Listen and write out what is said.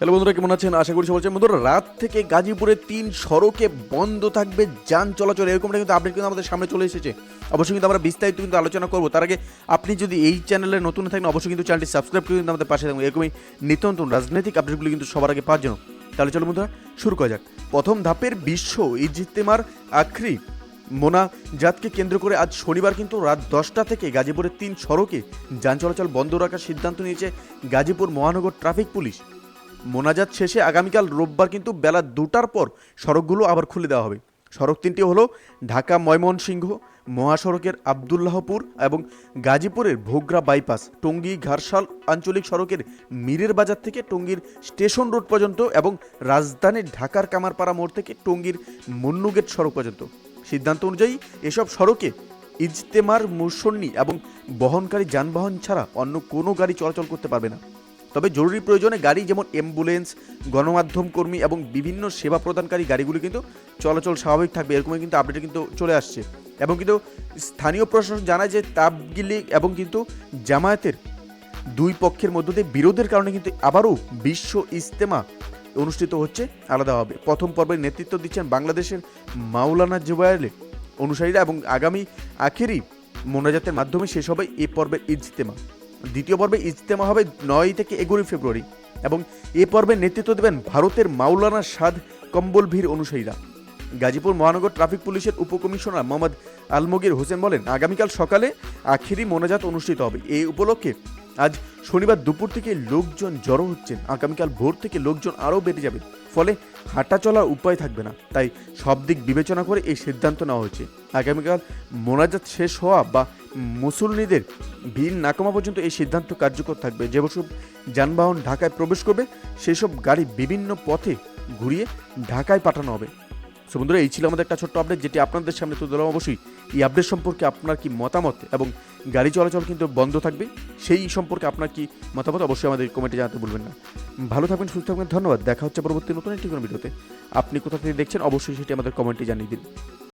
Hello বন্ধুরা, কেমন আছেন? আশা করি সবাই বন্ধুরা রাত থেকে গাজীপুরের 3 সড়কে বন্ধ থাকবে যান চলাচল, এরকমটা কিন্তু আপডেট কিন্তু আমাদের সামনে চলে এসেছে। অবশ্যই কিন্তু আমরা বিস্তারিত কিন্তু আলোচনা করবো। তার আগে আপনি যদি এই চ্যানেলে নতুন থাকেন অবশ্যই কিন্তু চ্যানেলটি সাবস্ক্রাইব করে কিন্তু আমাদের পাশে থাকবেন এরকমই নিত্য নতুন রাজনৈতিক আপডেটগুলি কিন্তু সবার আগে পাওয়ার জন্য। তাহলে চলো বন্ধুরা শুরু করা যাক। প্রথম ধাপের বিশ্ব ইজতেমার আখরি মোনাজাতকে কেন্দ্র করে আজ শনিবার কিন্তু রাত 10টা থেকে গাজীপুরের 3 সড়কে যান চলাচল বন্ধ রাখার সিদ্ধান্ত নিয়েছে গাজীপুর মহানগর ট্রাফিক পুলিশ। মোনাজাত শেষে আগামীকাল রোববার কিন্তু বেলা 2টার পর সড়কগুলো আবার খুলে দেওয়া হবে। সড়ক তিনটি হলো ঢাকা ময়মনসিংহ মহাসড়কের আবদুল্লাহপুর এবং গাজীপুরের ভোগড়া বাইপাস, টঙ্গী ঘাটশাল আঞ্চলিক সড়কের মীরের বাজার থেকে টঙ্গীর স্টেশন রোড পর্যন্ত এবং রাজধানীর ঢাকার কামারপাড়া মোড় থেকে টঙ্গীর মুন্নুগেট সড়ক পর্যন্ত। সিদ্ধান্ত অনুযায়ী এসব সড়কে ইজতেমার মুসল্লি এবং বহনকারী যানবাহন ছাড়া অন্য কোনো গাড়ি চলাচল করতে পারবে না। তবে জরুরি প্রয়োজনে গাড়ি যেমন অ্যাম্বুলেন্স, গণমাধ্যম কর্মী এবং বিভিন্ন সেবা প্রদানকারী গাড়িগুলি কিন্তু চলাচল স্বাভাবিক থাকবে, এরকমই কিন্তু আপডেট কিন্তু চলে আসছে। এবং কিন্তু স্থানীয় প্রশাসন জানায় যে তাবলিগ এবং কিন্তু জামায়াতের দুই পক্ষের মধ্য দিয়ে বিরোধের কারণে কিন্তু আবারও বিশ্ব ইজতেমা অনুষ্ঠিত হচ্ছে আলাদাভাবে। প্রথম পর্বের নেতৃত্ব দিচ্ছেন বাংলাদেশের মাওলানা জুবায়ের অনুসারীরা এবং আগামী আখেরি মোনাজাতের মাধ্যমে শেষ হবে এ পর্বের ইজতেমা। দ্বিতীয় পর্বে ইজতেমা হবে 9 থেকে 11 ফেব্রুয়ারি এবং এ পর্বে নেতৃত্ব দেবেন ভারতের মাওলানা সাদ কম্বলভীর অনুসারীরা। গাজীপুর মহানগর ট্রাফিক পুলিশের উপকমিশনার মোহাম্মদ আলমগীর হোসেন বলেন, আগামীকাল সকালে আখেরি মোনাজাত অনুষ্ঠিত হবে। এই উপলক্ষে আজ শনিবার দুপুর থেকে লোকজন জড়ো হচ্ছেন। আগামীকাল ভোর থেকে লোকজন আরও বেড়ে যাবে, ফলে হাঁটা চলার উপায় থাকবে না। তাই সব দিক বিবেচনা করে এই সিদ্ধান্ত নেওয়া হয়েছে। আগামীকাল মোনাজাত শেষ হওয়া বা মুসল্লিদের ভিড় না কমা পর্যন্ত এই সিদ্ধান্ত কার্যকর থাকবে। যেসব যানবাহন ঢাকায় প্রবেশ করবে সেসব গাড়ি বিভিন্ন পথে ঘুরিয়ে ঢাকায় পাঠানো হবে। সো বন্ধুরা, এই ছিল আমাদের একটা ছোট্ট আপডেট যেটি আপনাদের সামনে তুলে ধরলাম। অবশ্যই এই আপডেট সম্পর্কে আপনার কি মতামত এবং গাড়ি চলাচল কিন্তু বন্ধ থাকবে সেই সম্পর্কে আপনার কি মতামত অবশ্যই আমাদের কমেন্টে জানাতে ভুলবেন না। ভালো থাকবেন, সুস্থ থাকবেন, ধন্যবাদ। দেখা হচ্ছে পরবর্তী নতুন একটি কোনো ভিডিওতে। আপনি কোথা থেকে দেখছেন অবশ্যই সেটি আমাদের কমেন্টে জানিয়ে দিন।